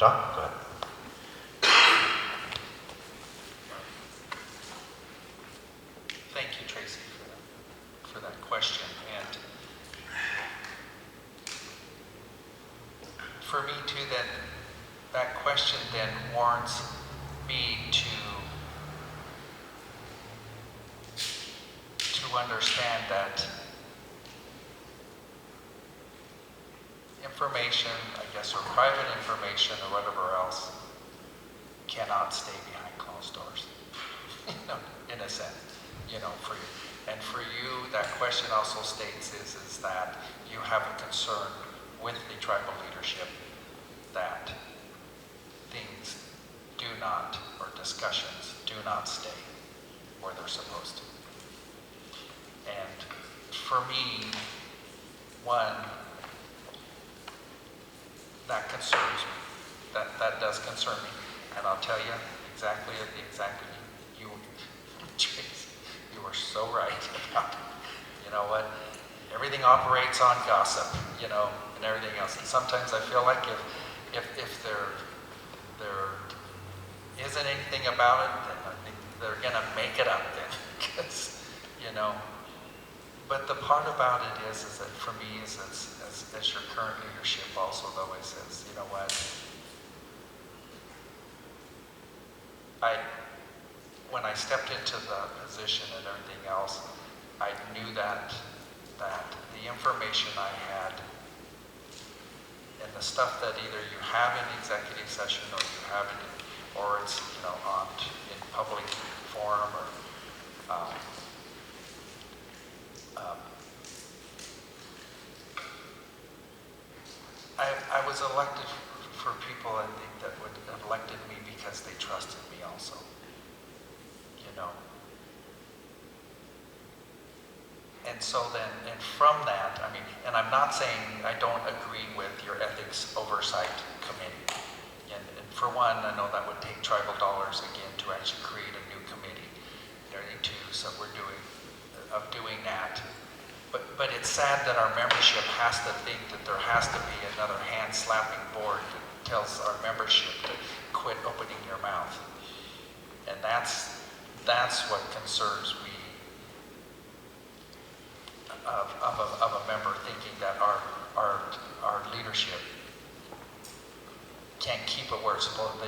John, go ahead. Thank you, Tracy, for that question. And for me too, that question then warrants me to understand that information, I guess, or private information or whatever else cannot stay behind closed doors, in a sense, for you. And for you, that question also states is that you have a concern with the tribal leadership that things do not, or discussions do not stay where they're supposed to. And for me, one, that concerns me. That does concern me. And I'll tell you exactly, you were so right about it. You know what? Everything operates on gossip, and everything else. And sometimes I feel like if there isn't anything about it, then I think they're gonna make it up then. Because, but the part about it is that for me is as your current leadership also though is you know what? When I stepped into the position and everything else, I knew that the information I had and the stuff that either you have in executive session or you have it or it's in public forum or I was elected for people I think that would have elected me because they trusted me also. And so then, and from that, and I'm not saying I don't agree with your ethics oversight committee. And for one, I know that would take tribal dollars again to actually create a new committee. There need to, so we're doing that. But it's sad that our membership has to think that there has to be another hand-slapping board that tells our membership to quit opening your mouth. And that's what concerns me of a member thinking that our leadership can't keep it where it's supposed.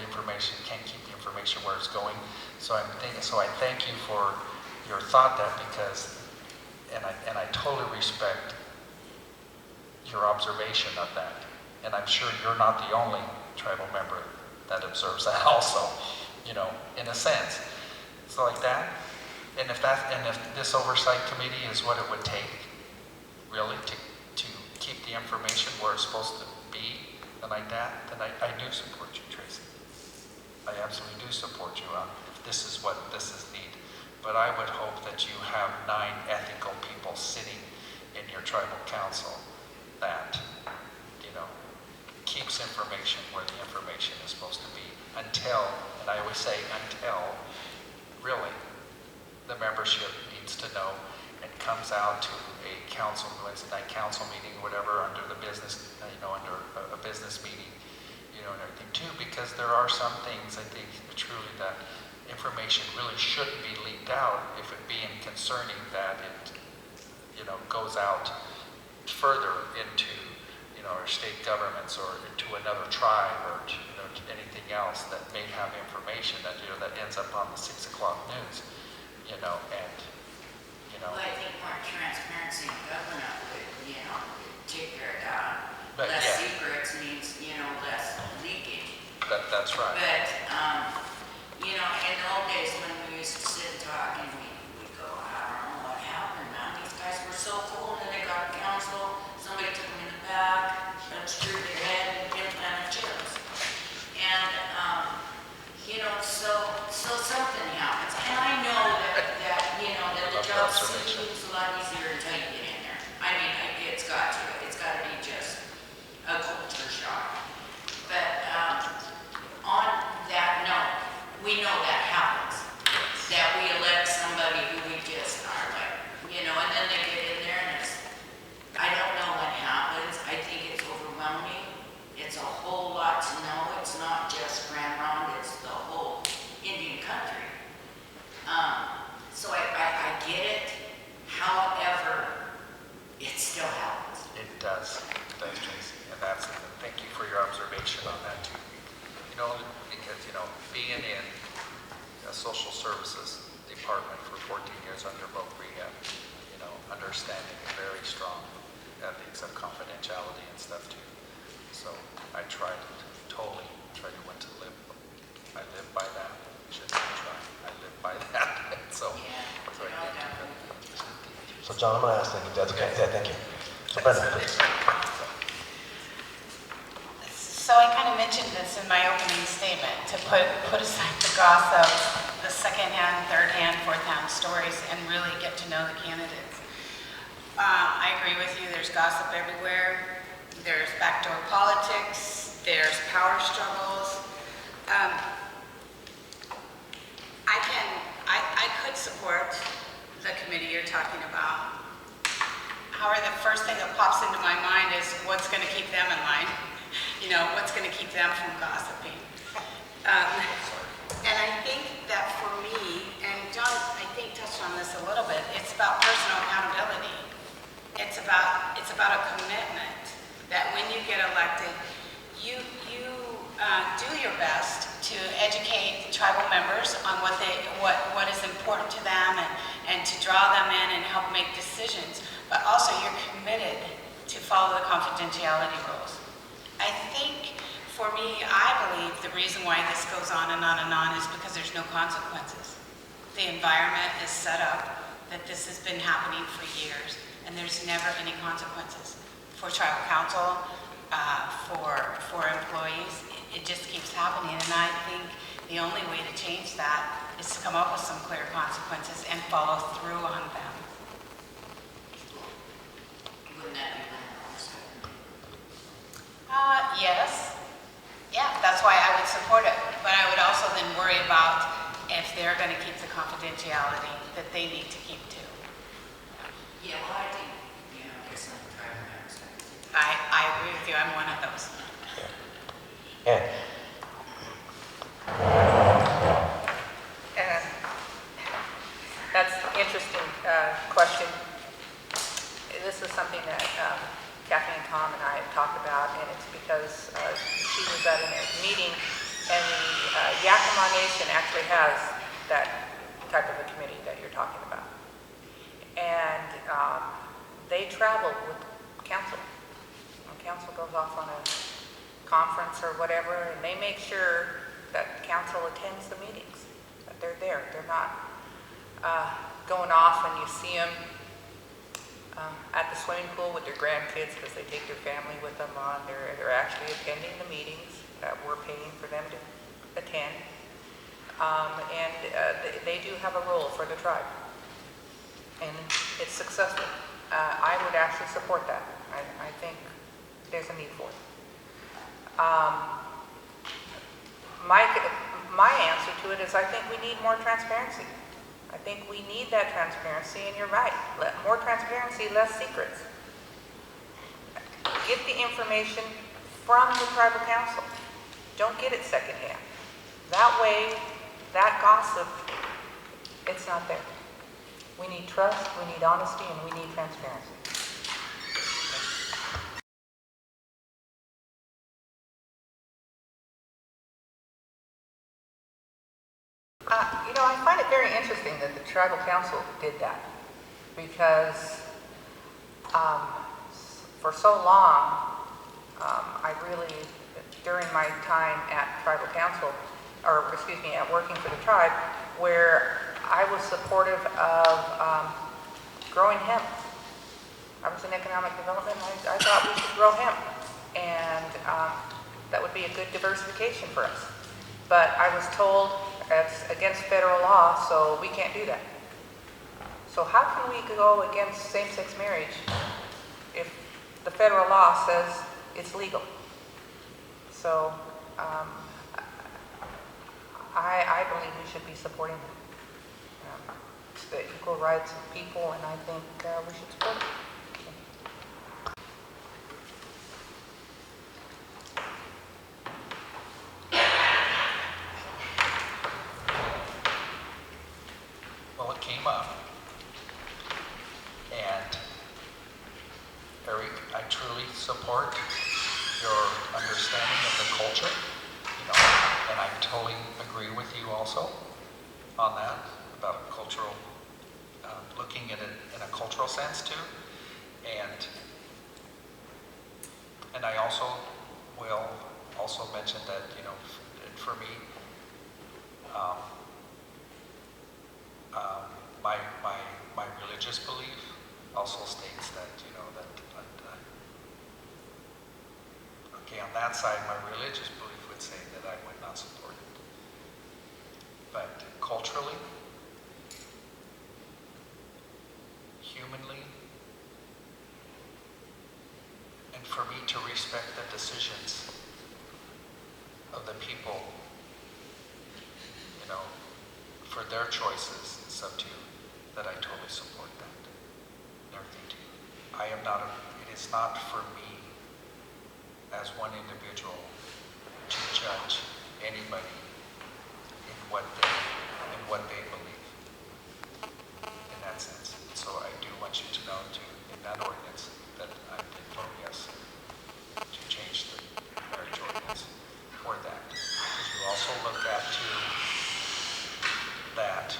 Can't keep the information where it's going. So I thank you for your thought that because. And I totally respect your observation of that. And I'm sure you're not the only tribal member that observes that also, in a sense. So like that, and if this oversight committee is what it would take, really, to keep the information where it's supposed to be, and like that, then I do support you, Tracy. I absolutely do support you on if this is what this is needed. But I would hope that you have 9 ethical people sitting in your tribal council that, keeps information where the information is supposed to be until, and I always say until, really, the membership needs to know and comes out to a council, Wednesday night council meeting, whatever, under the business, under a business meeting, and everything too, because there are some things I think truly that information really shouldn't be leaked out if it being concerning that it, goes out further into, our state governments or into another tribe or to, to anything else that may have information that, that ends up on the 6 o'clock news, and, Well, I think more transparency in government would, take care of that. But less yeah. secrets means, less leaking. That's right. But, in the old days when we used to sit and talk and we'd go, I don't know what happened, man. These guys were so cool and then they got a council, somebody took them in the back, screwed their head and implanted chips. And, so something happens. And I know that the job seems a lot easier until you get in there. It's got to be just a culture shock. But, on that note, we know that happens. That we elect somebody who we just are like, and then they get in there and I don't know what happens. I think it's overwhelming. understanding is very strong, ethics of confidentiality and stuff too. So I try to totally try to want to live. I live by that. Shouldn't try. I live by that. So, so I thank you. So John, I'm going to ask, thank you. That's okay. Yeah, thank you. So Brenda, please. So I kind of mentioned this in my opening statement, to put aside the gossip, the second-hand, third-hand, fourth-hand stories, and really get to know the candidates. I agree with you, there's gossip everywhere, there's backdoor politics, there's power struggles. I could support the committee you're talking about. However, the first thing that pops into my mind is what's going to keep them in line. You know, what's going to keep them from gossiping. And I think that for me, and John, I think touched on this a little bit, it's about personal accountability. It's about a commitment that when you get elected, you do your best to educate tribal members on what is important to them and to draw them in and help make decisions. But also you're committed to follow the confidentiality rules. I think, for me, I believe the reason why this goes on and on is because there's no consequences. The environment is set up that this has been happening for years, and there's never any consequences. For tribal council, for employees, it just keeps happening, and I think the only way to change that is to come up with some clear consequences and follow through on them. Wouldn't that be one also? Yes. Yeah, that's why I would support it. But I would also then worry about if they're going to keep the confidentiality that they need to keep to. Yeah, well, I think, there's some tribal members. I agree with you. I'm one of those. And That's an interesting question. This is something that Kathleen, Tom, and I have talked about, and it's because she was at a meeting, and the Yakima Nation actually has that type of a committee that you're talking about. And they travel with council. When council goes off on a conference or whatever, and they make sure that council attends the meetings, that they're there. They're not going off and you see them at the swimming pool with their grandkids because they take their family with them on. They're actually attending the meetings that we're paying for them to attend. They do have a role for the tribe. And it's successful. I would actually support that. I think there's a need for it. My answer to it is I think we need more transparency. I think we need that transparency, and you're right. More transparency, less secrets. Get the information from the tribal council. Don't get it secondhand. That way, that gossip, it's not there. We need trust, we need honesty, and we need transparency. I find it very interesting that the tribal council did that because for so long, I really, during my time at tribal council, at working for the tribe, where I was supportive of growing hemp. I was in economic development, I thought we should grow hemp, and that would be a good diversification for us. But I was told it's against federal law, so we can't do that. So how can we go against same-sex marriage if the federal law says it's legal? So I believe we should be supporting the equal rights of people, and I think we should support it. Well, it came up, and Eric, I truly support your understanding of the culture, and I totally agree with you also on that, about cultural looking at it in a cultural sense too. And I also will also mention that, you know, for me, my religious belief also states that, you know, that okay, on that side, my religious belief would say that I would not support it. But culturally, humanly, and for me to respect the decisions of the people, you know, for their choices, it's up to you, that I totally support that. And everything to you. It is not for me as one individual to judge anybody in what they believe in that sense. So I do want you to know in that ordinance that I did vote yes to change the marriage ordinance for that. You also look at too that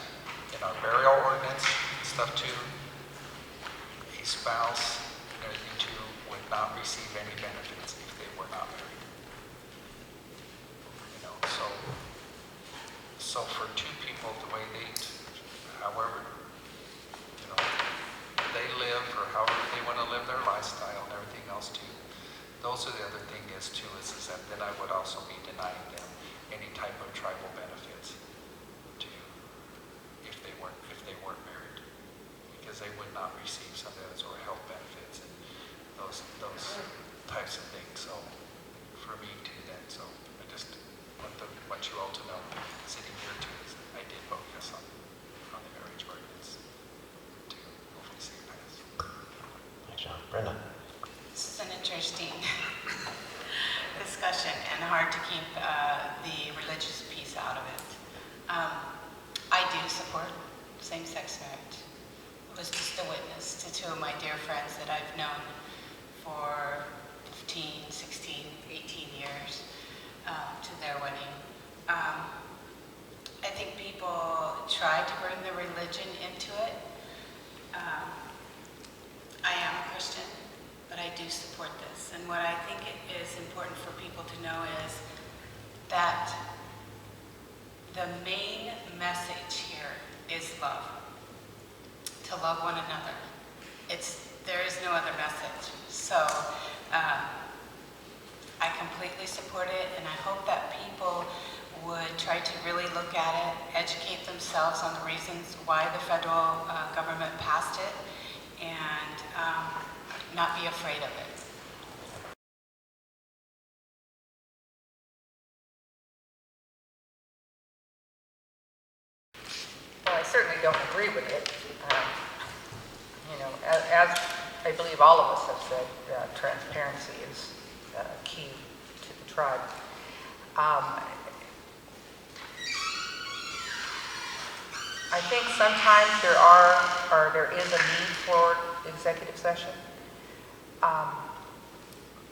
in our burial ordinance stuff too, a spouse and everything too would not receive any benefits if they were not married. You know, so for two people, the way they, however, you know, they live or however they want to live their lifestyle and everything else too, those are the other thing is that then I would also be denying them any type of tribal benefits to if they weren't married, because they would not receive some of those or health benefits and those types of things. So for me too then, so I just want you all to know, sitting here too, is I did vote yes on the marriage ordinance to hopefully see it pass. Thanks, John. Brenda? This is an interesting discussion and hard to keep the religious piece out of it. I do support same-sex marriage. I was just a witness to two of my dear friends that I've known for 15, 16, 18 years to their wedding. I think people try to bring the religion into it. I am a Christian, but I do support this. And what I think it is important for people to know is that the main message here is love. To love one another. There is no other message. So I completely support it, and I hope that people would try to really look at it, educate themselves on the reasons why the federal government passed it, and not be afraid of it. Well, I certainly don't agree with it. You know, as I believe all of us have said, transparency is key to the tribe. I think sometimes there is a need for executive session,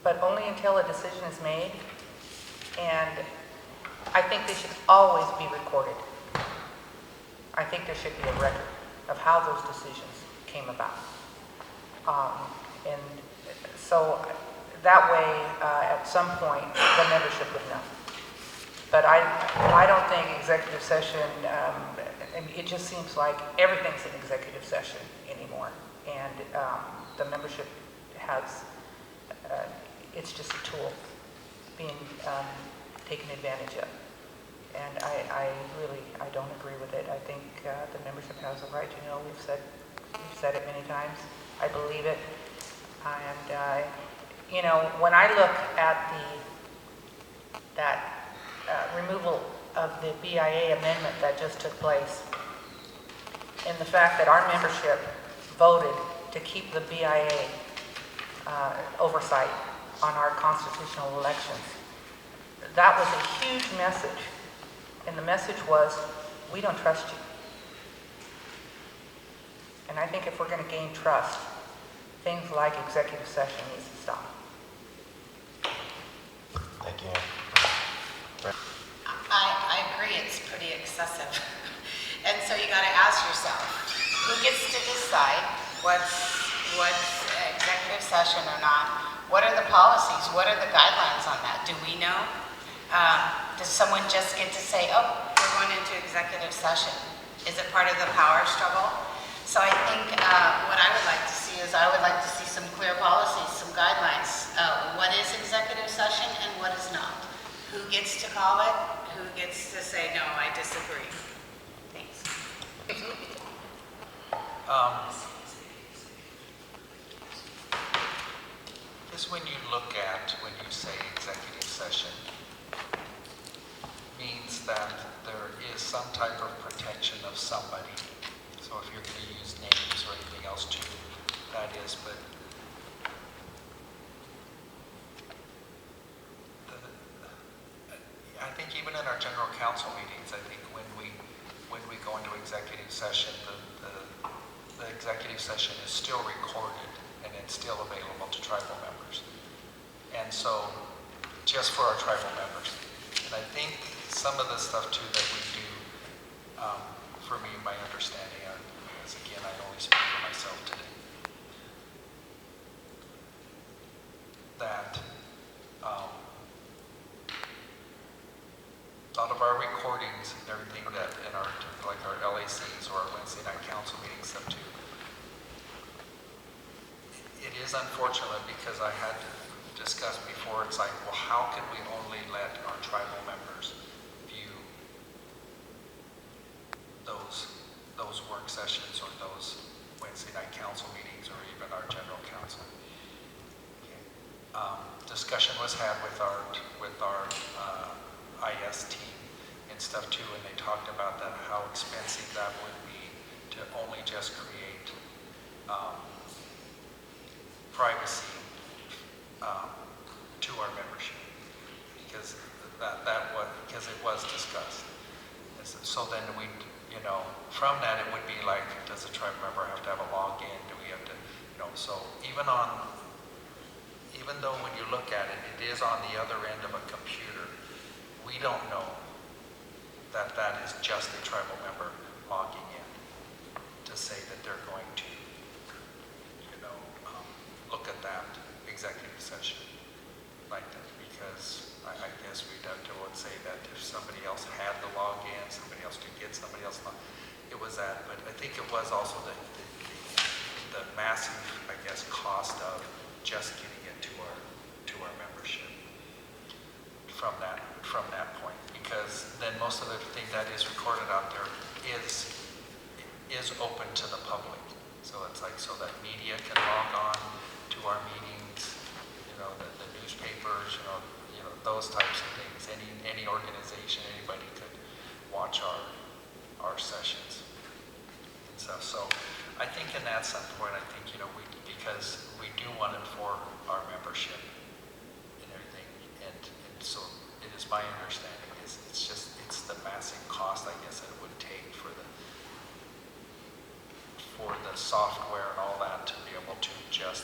but only until a decision is made, and I think they should always be recorded. I think there should be a record of how those decisions came about. And so that way, at some point, the membership would know. But I don't think executive session, it just seems like everything's an executive session anymore. And the membership has, it's just a tool being taken advantage of. And I don't agree with it. I think the membership has a right to know. We've said it many times. I believe it. And you know, when I look at that removal of the BIA amendment that just took place, and the fact that our membership voted to keep the BIA oversight on our constitutional elections, that was a huge message. And the message was, we don't trust you. And I think if we're going to gain trust, things like executive session needs to stop. Thank you. I agree, it's pretty excessive. And so you got to ask yourself, Who gets to decide what's executive session or not? What are the policies? What are the guidelines on that? Do we know? Does someone just get to say, oh, we're going into executive session? Is it part of the power struggle? So I think what I would like to see is I would like to see some clear policies, some guidelines. What is executive session and what is not? Who gets to call it? Who gets to say, no, I disagree? Thanks. Is when you look at, when you say executive session, means that there is some type of protection of somebody. So if you're going to use names or anything else too, that is, but I think even in our general council meetings, I think when we go into executive session, the executive session is still recorded and it's still available to tribal members. And so, just for our tribal members. And I think some of the stuff too that we do, for me, my understanding, because again, I only speak for myself today, that a lot of our recordings and everything that in our, like our LACs or our Wednesday night council meetings stuff too, it is unfortunate because I had to discuss before, it's like, well, how can we only let our tribal members view those work sessions or those Wednesday night council meetings or even our general council? Discussion was had with our IS team and stuff too, and they talked about that, how expensive that would be to only just create privacy to our membership, because because it was discussed. And so then we, from that it would be like, does a tribe member have to have a login? Do we have to, so even though when you look at it, it is on the other end of a computer, we don't know that that is just a tribal member logging in to say that they're going to, look at that executive session like that, because I guess we'd have to say that if somebody else had the login, somebody else could get somebody else, it was that, but I think it was also the massive, I guess, cost of just getting it to our membership from that point, because then most of the thing that is recorded out there is open to the public. So it's like, so that media can log on to our meetings, the newspapers, those types of things. Any organization, anybody could watch our sessions and stuff. So I think in that standpoint, I think, because we do want it for our membership and everything, and so it is my understanding it's the massive cost, I guess, that it would take for the software and all that to be able to just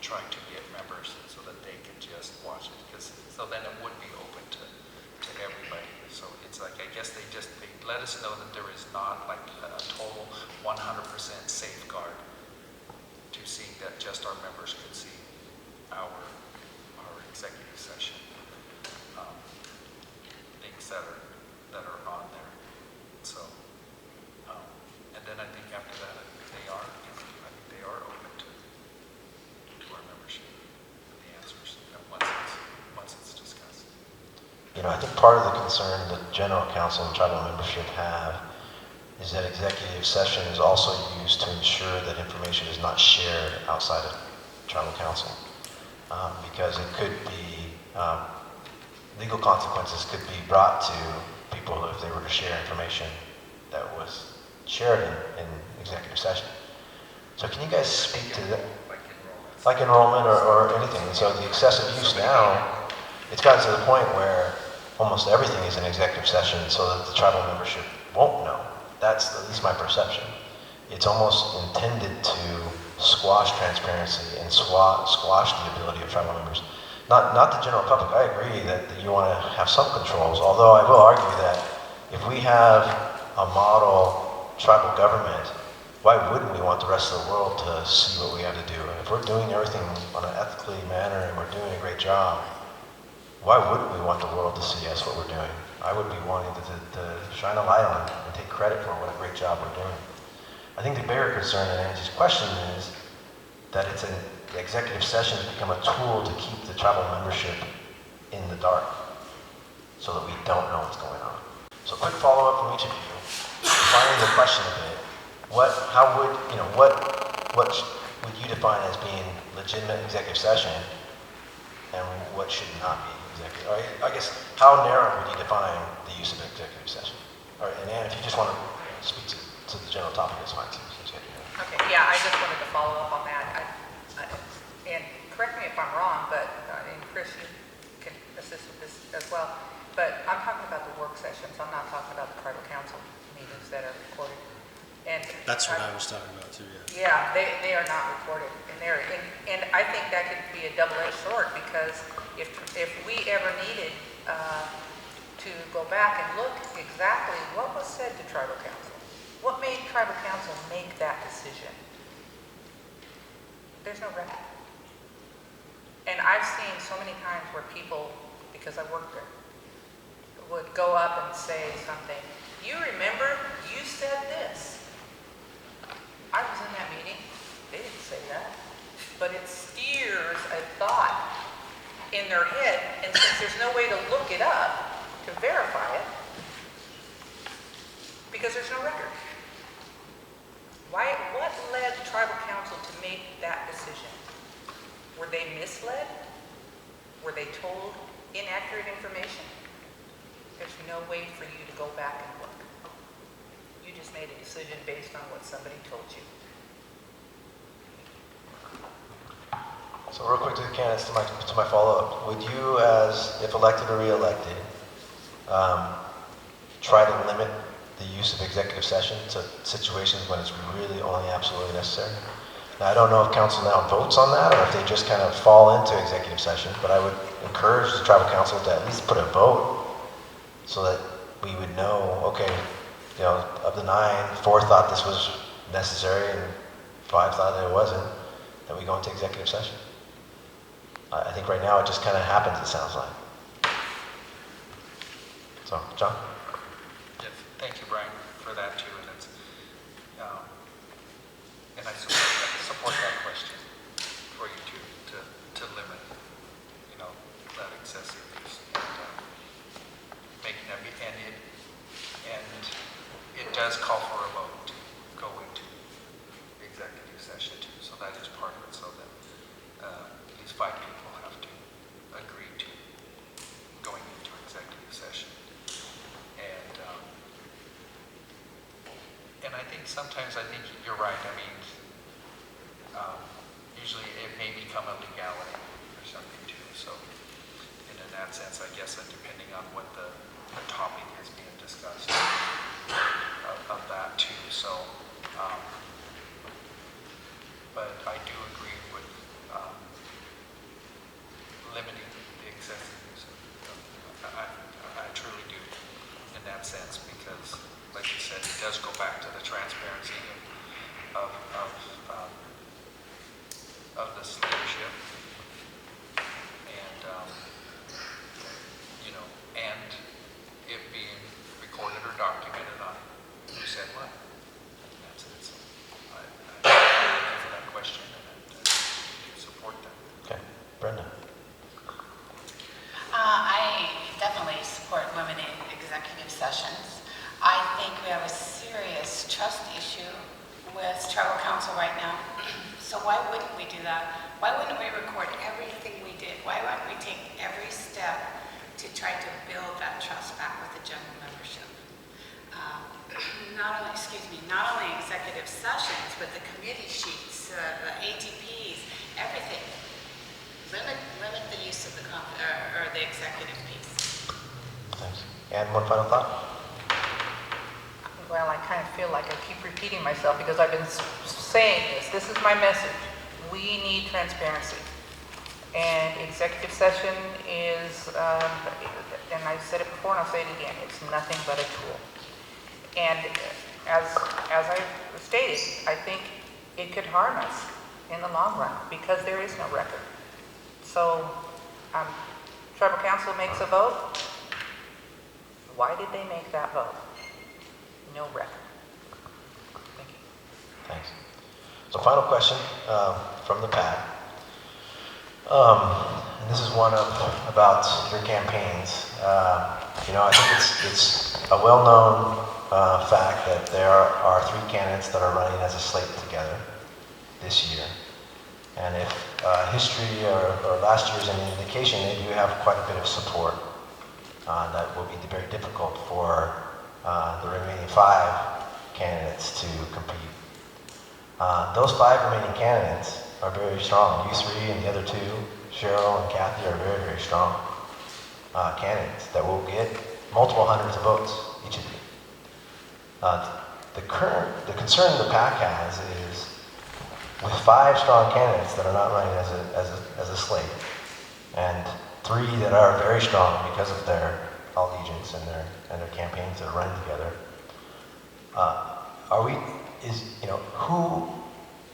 try to get members so that they can just watch it, so then it would be open to everybody. So it's like, I guess they let us know that there is not like a total 100% safeguard to see that just our members could see our executive session things that are on there. So and then I think after that they are open to our membership, the answers, and once it's discussed. I think part of the concern that general council and tribal membership have is that executive session is also used to ensure that information is not shared outside of tribal council, because it could be, legal consequences could be brought to people if they were to share information that was shared in executive session. So can you guys speak to that? Like enrollment or anything. And so the excessive use now, it's gotten to the point where almost everything is an executive session so that the tribal membership won't know. That's at least my perception. It's almost intended to squash transparency and squash the ability of tribal members. Not the general public. I agree that you want to have some controls, although I will argue that if we have a model tribal government why wouldn't we want the rest of the world to see what we have to do? And if we're doing everything on an ethically manner and we're doing a great job, why wouldn't we want the world to see us what we're doing? I would be wanting to shine a light on it and take credit for what a great job we're doing. I think the bigger concern in Angie's question is that the executive session has become a tool to keep the tribal membership in the dark so that we don't know what's going on. So quick follow-up from each of you, defining the question a bit. What would you define as being legitimate executive session, and what should not be executive? Or I guess, how narrow would you define the use of executive session? All right, and Ann, if you just want to speak to the general topic, that's fine too. Okay, yeah, I just wanted to follow up on that. And correct me if I'm wrong, but, and Chris, you can assist with this as well, but I'm talking about the work sessions. I'm not talking about the tribal council meetings that are recorded. And That's what I was talking about too, Yeah, yeah. they are not recorded, and I think that could be a double-edged sword, because if we ever needed to go back and look exactly what was said to tribal council, what made tribal council make that decision, there's no record. And I've seen so many times where people, because I worked there, would go up and say something, you remember, you said this. I was in that meeting, they didn't say that, but it steers a thought in their head, and since there's no way to look it up, to verify it, because there's no record. What led tribal council to make that decision? Were they misled? Were they told inaccurate information? There's no way for you to go back and look. You just made a decision based on what somebody told you. So real quick to the candidates, to my follow-up, would you, as if elected or re-elected, try to limit the use of executive session to situations when it's really only absolutely necessary? Now, I don't know if council now votes on that or if they just kind of fall into executive session, but I would encourage the tribal council to at least put a vote so that we would know, okay, of the 9, 4 thought this was necessary and 5 thought that it wasn't, then we go into executive session. I think right now it just kind of happens, it sounds like. So, John? Yes, thank you, Brian, for that too, and it's, and I support that question for you to limit, that excessive use and making that, and it does call for a vote to go into executive session too, so that is part of it, so that at least 5 people have to agree to going into executive session. And I think sometimes, you're right, usually it may become a legality or something too, so in that sense, I guess, depending on what the topic is being discussed of that too, so, but I do agree with limiting the excessive use of, I truly do in that sense, because like you said, it does go back to the transparency of this leadership, and and it being recorded or documented on who said what. That's it. So I thank you for that question, and support that. Okay, Brenda. I definitely support limiting executive sessions. I think we have a serious trust issue with tribal council right now. So why wouldn't we do that? Why wouldn't we record everything we did? Why wouldn't we take every step to try to build that trust back with the general membership? Not only executive sessions, but the committee sheets, the ATPs, everything. Limit the use of the executive piece. Thanks. And one final thought? Well, I kind of feel like I keep repeating myself because I've been saying this. This is my message. We need transparency. And executive session is, and I've said it before and I'll say it again, it's nothing but a tool. And as I stated, I think it could harm us in the long run because there is no record. So, tribal council makes a vote. Why did they make that vote? No record. Thank you. Thanks. So final question from the PAC. And this is one about your campaigns. I think it's a well-known fact that there are 3 candidates that are running as a slate together this year. And if history or last year's any indication, they do have quite a bit of support that will be very difficult for the remaining 5 candidates to compete. Those 5 remaining candidates are very strong. You 3 and the other 2, Cheryl and Kathy, are very, very strong candidates that will get multiple hundreds of votes, each of you. The concern the PAC has is with 5 strong candidates that are not running as a slate, and 3 that are very strong because of their allegiance and their campaigns that are running together.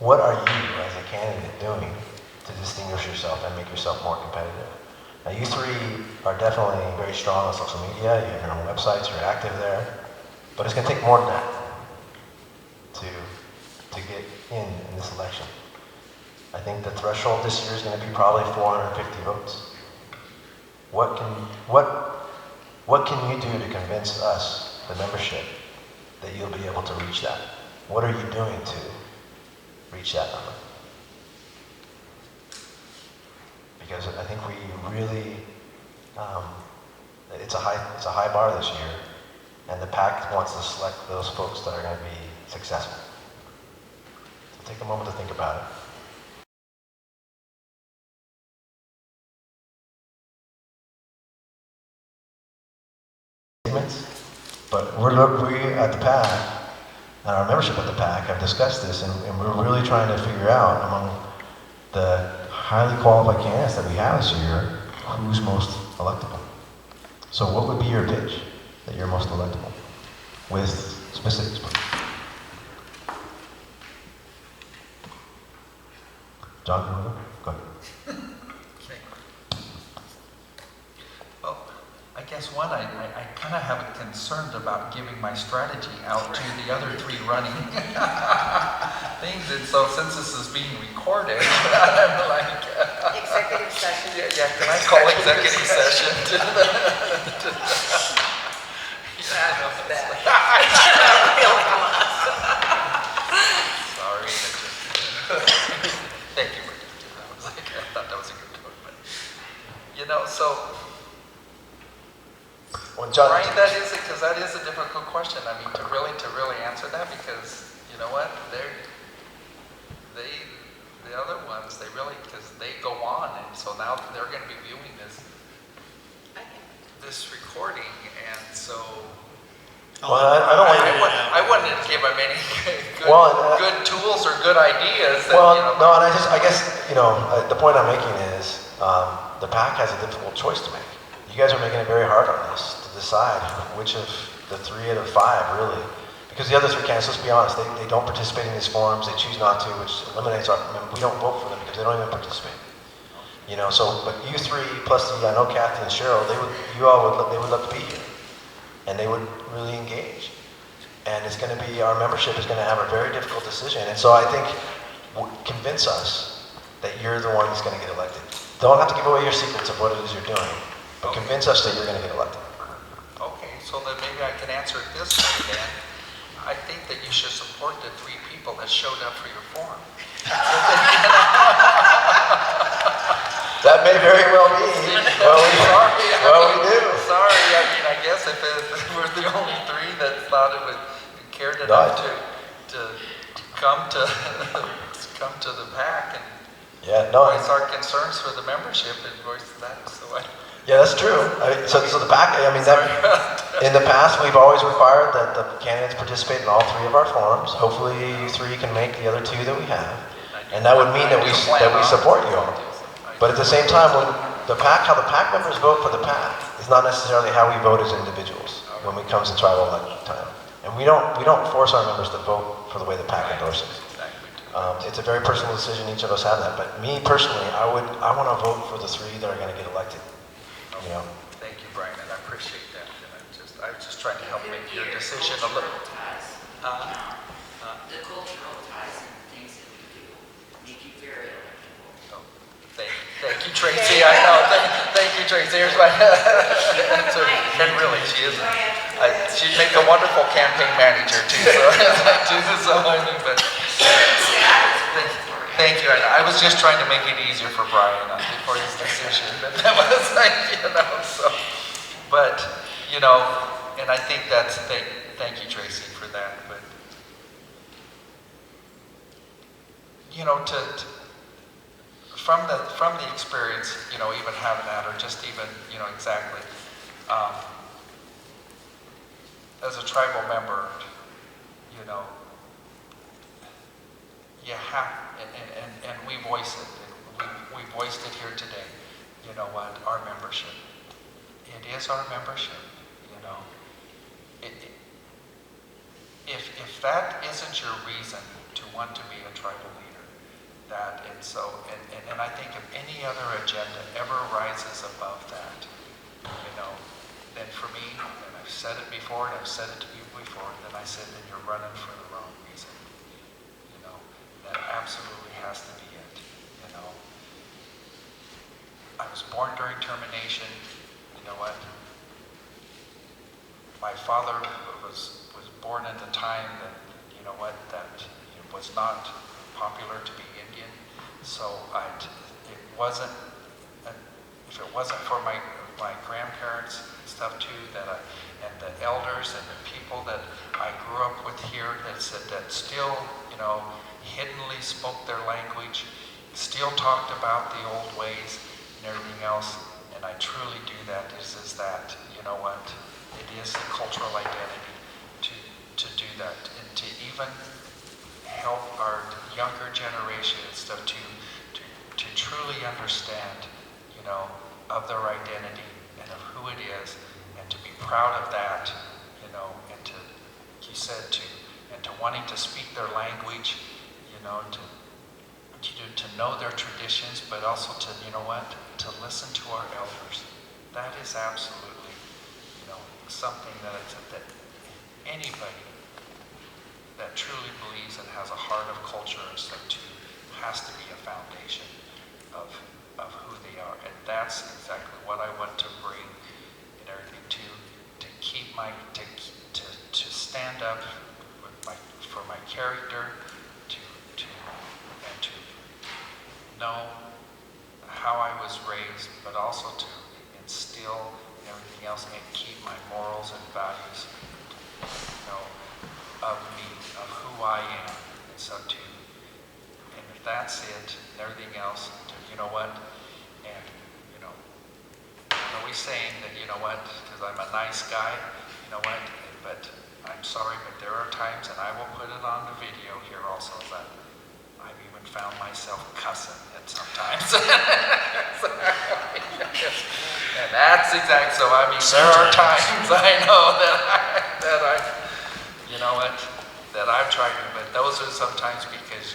What are you as a candidate doing to distinguish yourself and make yourself more competitive? Now, you 3 are definitely very strong on social media. You have your own websites. You're active there, but it's going to take more than that to get in this election. I think the threshold this year is going to be probably 450 votes. What can you do to convince us, the membership, that you'll be able to reach that? What are you doing to reach that number? Because I think we really, it's a high bar this year, and the PAC wants to select those folks that are going to be successful. So take a moment to think about it. But we at the PAC, and our membership at the PAC, have discussed this, and we're really trying to figure out among the highly qualified candidates that we have this year, who's most electable. So what would be your pitch that you're most electable? With specifics, please. John, go ahead. Okay. Well, I guess one, I kind of have a concern about giving my strategy out to the other 3 running things, and so since this is being recorded, I'm like... Executive session. Yeah, can I call executive session to the... Sorry, thank you for doing that. I thought that was a good one, but... so... Well, John, Right, that is a difficult question. I mean, to really answer that, because you know what, the other ones, because they go on, and so now they're going to be viewing this recording, and so. well, I I wouldn't give them any good tools or good ideas. That, no, and I guess the point I'm making is the PAC has a difficult choice to make. You guys are making it very hard on us to decide which of the 3 out of 5 really, because the other 3 candidates, let's be honest, they don't participate in these forums, they choose not to, which eliminates we don't vote for them because they don't even participate. But you 3 plus I know Kathy and Cheryl, they would love to be here, and they would really engage. And it's going to be, our membership is going to have a very difficult decision, and so I think convince us that you're the one that's going to get elected. Don't have to give away your secrets of what it is you're doing. But convince us that you're going to get elected. Okay, so then maybe I can answer it this way then. I think that you should support the 3 people that showed up for your forum. That may very well be. We do. Sorry, I mean, I guess if we're the only 3 that thought it would cared enough to come to the PAC and voice our concerns for the membership and voice that. Yeah, that's true. So the PAC, in the past, we've always required that the candidates participate in all 3 of our forums. Hopefully you 3 can make the other 2 that we have. And that would mean that we support you all. But at the same time, how the PAC members vote for the PAC is not necessarily how we vote as individuals when it comes to tribal election time. And we don't force our members to vote for the way the PAC endorses. Exactly. It's a very personal decision, each of us have that, but me personally, I want to vote for the three that are going to get elected, you know? Thank you, Brian, and I appreciate that. And I was just trying to help make your Your decision a little. cultural ties, the cultural ties and things that we do make you very electable. Thank you, Tracy. I know. Thank you, Tracy. Here's my answer. And really, she is. She'd make a wonderful campaign manager too. So I mean, but thank you. I was just trying to make it easier for Brian for his decision. But that was like, so. But and I think that's thank you, Tracy, for that. But from the experience, even having that, or just even, exactly, as a tribal member, you have, and we voice it, we voiced it here today, our membership. It is our membership, If that isn't your reason to want to be a tribal leader, and I think if any other agenda ever rises above that, then for me, and I've said it before, and I've said it to people before, then I said, then you're running for the wrong reason. That absolutely has to be it. I was born during termination. You know what? My father was born at the time that, that it was not popular to be Indian. So it wasn't, if it wasn't for my grandparents and stuff too, and the elders and the people that I grew up with here that still, hiddenly spoke their language, still talked about the old ways and everything else, and I truly do that, is that, it is the cultural identity to do that, and to even help our younger generation and stuff to truly understand, of their identity and of who it is, and to be proud of that, and to, he said, and to wanting to speak their language, to know their traditions, but also to, to listen to our elders. That is absolutely, something that anybody that truly believes and has a heart of culture and stuff too has to be a foundation of who they are. And that's exactly what I want to bring and everything to keep to stand up for my character, and to know how I was raised, but also to instill everything else and keep my morals and values, of me, of who I am, and so too. And if that's it, and everything else, and always saying that, because I'm a nice guy, but I'm sorry, but there are times, and I will put it on the video here also, that I've even found myself cussing at sometimes. And that's exact. So I mean, there are times I know that I've tried to, but those are sometimes because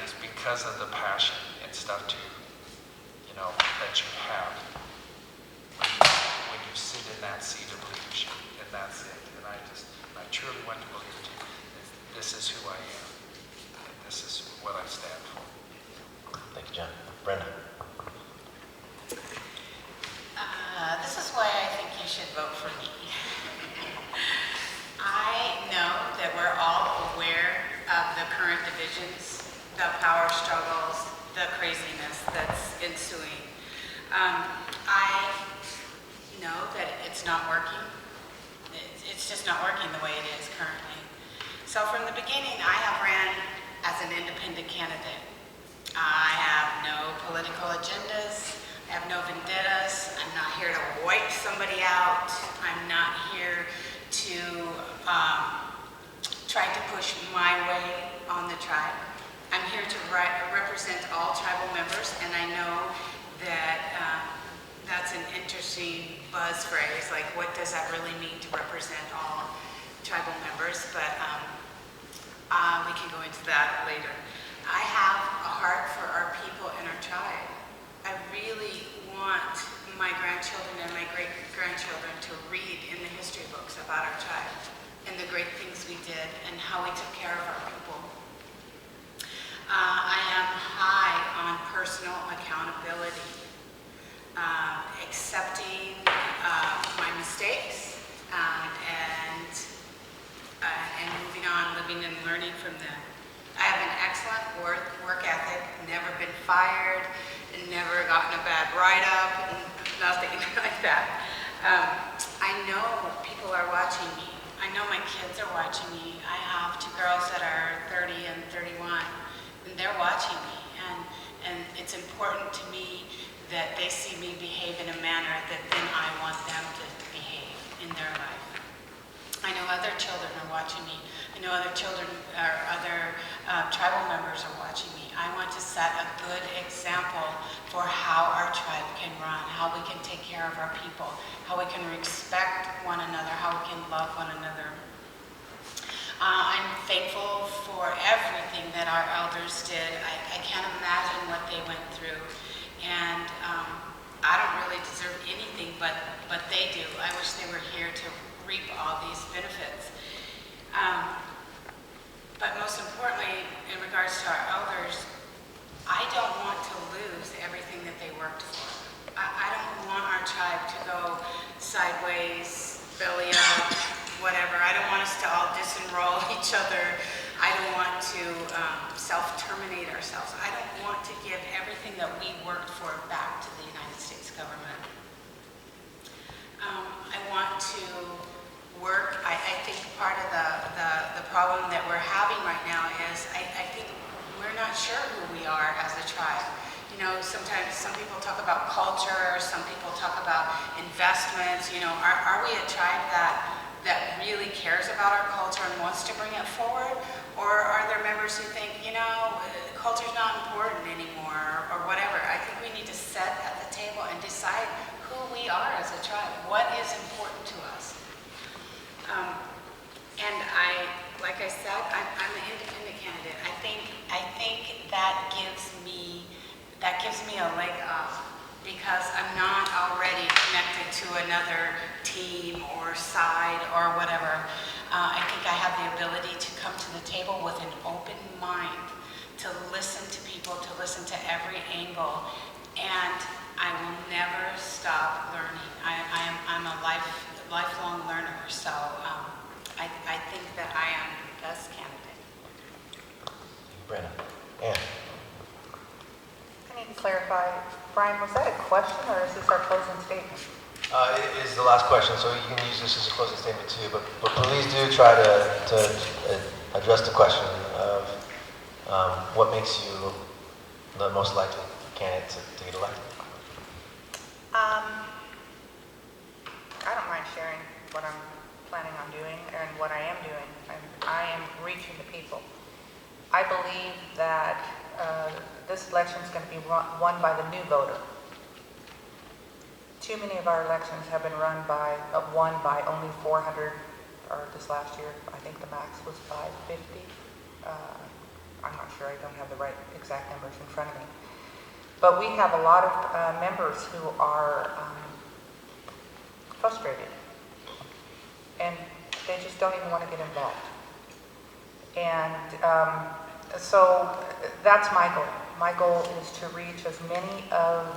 it's because of the passion and stuff too, that you have when you sit in that seat of leadership, and that's it. And I truly want to believe that this is who I am, and this is what I stand for. Thank you, John. Brenda. This is why I think you should vote for me. I know that we're all aware of the current divisions, the power struggles, the craziness that's ensuing. I know that it's not working. It's just not working the way it is currently. So from the beginning, I have ran as an independent candidate. I have no political agendas. I have no vendettas. I'm not here to wipe somebody out. I'm not here to try to push my way on the tribe. I'm here to represent all tribal members, and I know that that's an interesting buzz phrase, like what does that really mean to represent all? tribal members, but we can go into that later. I have a heart for our people and our tribe. I really want my grandchildren and my great-grandchildren to read in the history books about our tribe and the great things we did and how we took care of our people. I am high on personal accountability, accepting my mistakes and moving on, living and learning from them. I have an excellent work ethic, never been fired, never gotten a bad write-up, nothing like that. I know people are watching me. I know my kids are watching me. I have two girls that are 30 and 31, and they're watching me. And it's important to me that they see me behave in a manner that then I want them to behave in their life. I know other children are watching me. I know other children or other tribal members are watching me. I want to set a good example for how our tribe can run, how we can take care of our people, how we can respect one another, how we can love one another. I'm thankful for everything that our elders did. I can't imagine what they went through. And I don't really deserve anything, but they do. I wish they were here to reap all these benefits. But most importantly, in regards to our elders, I don't want to lose everything that they worked for. I don't want our tribe to go sideways, belly up, whatever. I don't want us to all disenroll each other. I don't want to self-terminate ourselves. I don't want to give everything that we worked for back to the United States government. I want to work. I think part of the problem that we're having right now is I think we're not sure who we are as a tribe. You know, sometimes some people talk about culture, some people talk about investments. You know, are we a tribe that really cares about our culture and wants to bring it forward? Or are there members who think, you know, culture's not important anymore or whatever? I think we need to sit at the table and decide who we are as a tribe, what is important to us. And like I said, I'm an independent candidate. I think that gives me a leg up because I'm not already connected to another team or side or whatever. I think I have the ability to come to the table with an open mind, to listen to people, to listen to every angle, and I will never stop learning. I'm a lifelong learner, so I think that I am the best candidate. Brandon. Ann. I need to clarify, Brian, was that a question or is this our closing statement? It is the last question, so you can use this as a closing statement too, but please do try to address the question of what makes you the most likely candidate to get elected. I don't mind sharing what I'm planning on doing and what I am doing. I am reaching the people. I believe that this election is going to be won by the new voter. Too many of our elections have been won by only 400, or this last year, I think the max was 550. I'm not sure, I don't have the right exact numbers in front of me. But we have a lot of members who are frustrated, and they just don't even want to get involved. And so that's my goal. My goal is to reach as many of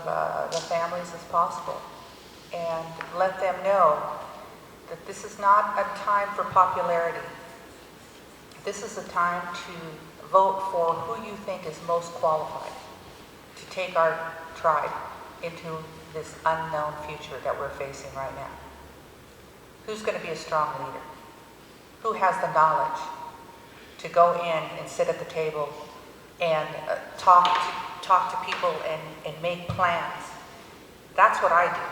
the families as possible and let them know that this is not a time for popularity. This is a time to vote for who you think is most qualified to take our tribe into this unknown future that we're facing right now. Who's going to be a strong leader? Who has the knowledge to go in and sit at the table and talk to people and make plans? That's what I do.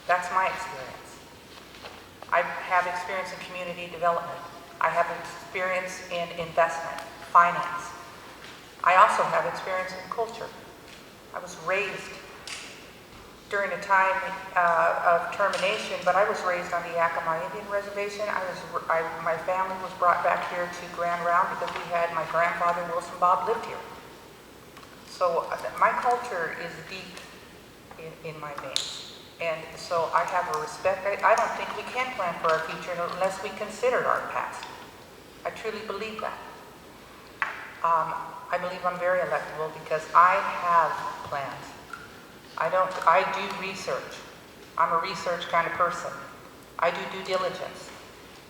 That's my experience. I have experience in community development. I have experience in investment, finance. I also have experience in culture. I was raised during a time of termination, but I was raised on the Yakima Indian Reservation. My family was brought back here to Grand Round because we had my grandfather, Wilson Bob, lived here. So my culture is deep in my veins. And so I have a respect. I don't think we can plan for our future unless we consider our past. I truly believe that. I believe I'm very electable because I have plans. I do research. I'm a research kind of person. I do due diligence.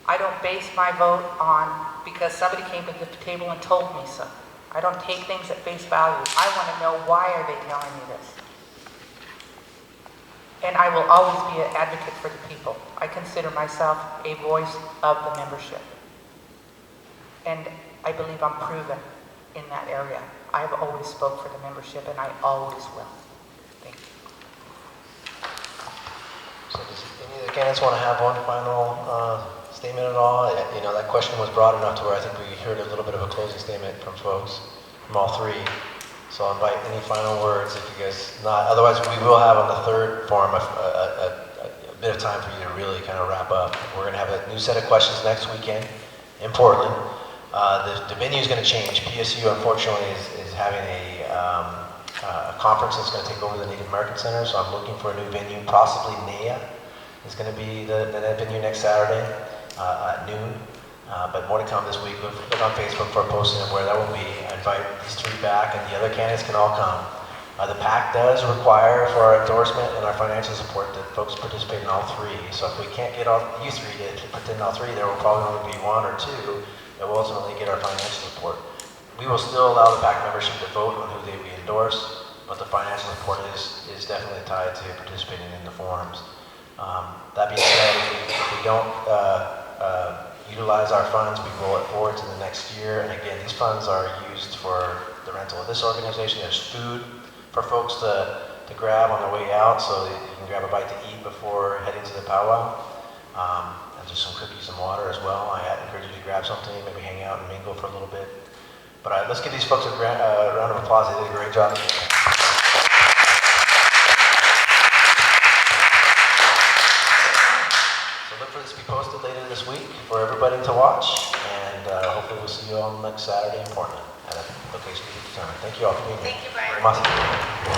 I don't base my vote on because somebody came to the table and told me so. I don't take things at face value. I want to know why are they telling me this. And I will always be an advocate for the people. I consider myself a voice of the membership. And I believe I'm proven in that area. I've always spoke for the membership and I always will. Thank you. So does any of the candidates want to have one final statement at all? You know, that question was broad enough to where I think we heard a little bit of a closing statement from folks, from all three. So I'll invite any final words if you guys not. Otherwise, we will have on the third forum a bit of time for you to really kind of wrap up. We're going to have a new set of questions next weekend in Portland. The venue is going to change. PSU, unfortunately, is having a conference that's going to take over the Native American Center, so I'm looking for a new venue. Possibly NEA is going to be the venue next Saturday at noon. But more to come this week. Look on Facebook for a posting of where that will be. I invite these three back, and the other candidates can all come. The PAC does require for our endorsement and our financial support that folks participate in all three. So if we can't get all you three to attend all three, there will probably only be one or two that will ultimately get our financial support. We will still allow the PAC membership to vote on who we endorse, but the financial support is definitely tied to participating in the forums. That being said, if we don't utilize our funds, we roll it forward to the next year. And again, these funds are used for the rental of this organization. There's food for folks to grab on their way out, so that you can grab a bite to eat before heading to the powwow. And just some cookies and water as well. I encourage you to grab something, maybe hang out and mingle for a little bit. But let's give these folks a round of applause. They did a great job. Look for this to be posted later this week for everybody to watch, and hopefully we'll see you all next Saturday in Portland at a location to be determined. Thank you all for being here. Thank you, Brian. Very much.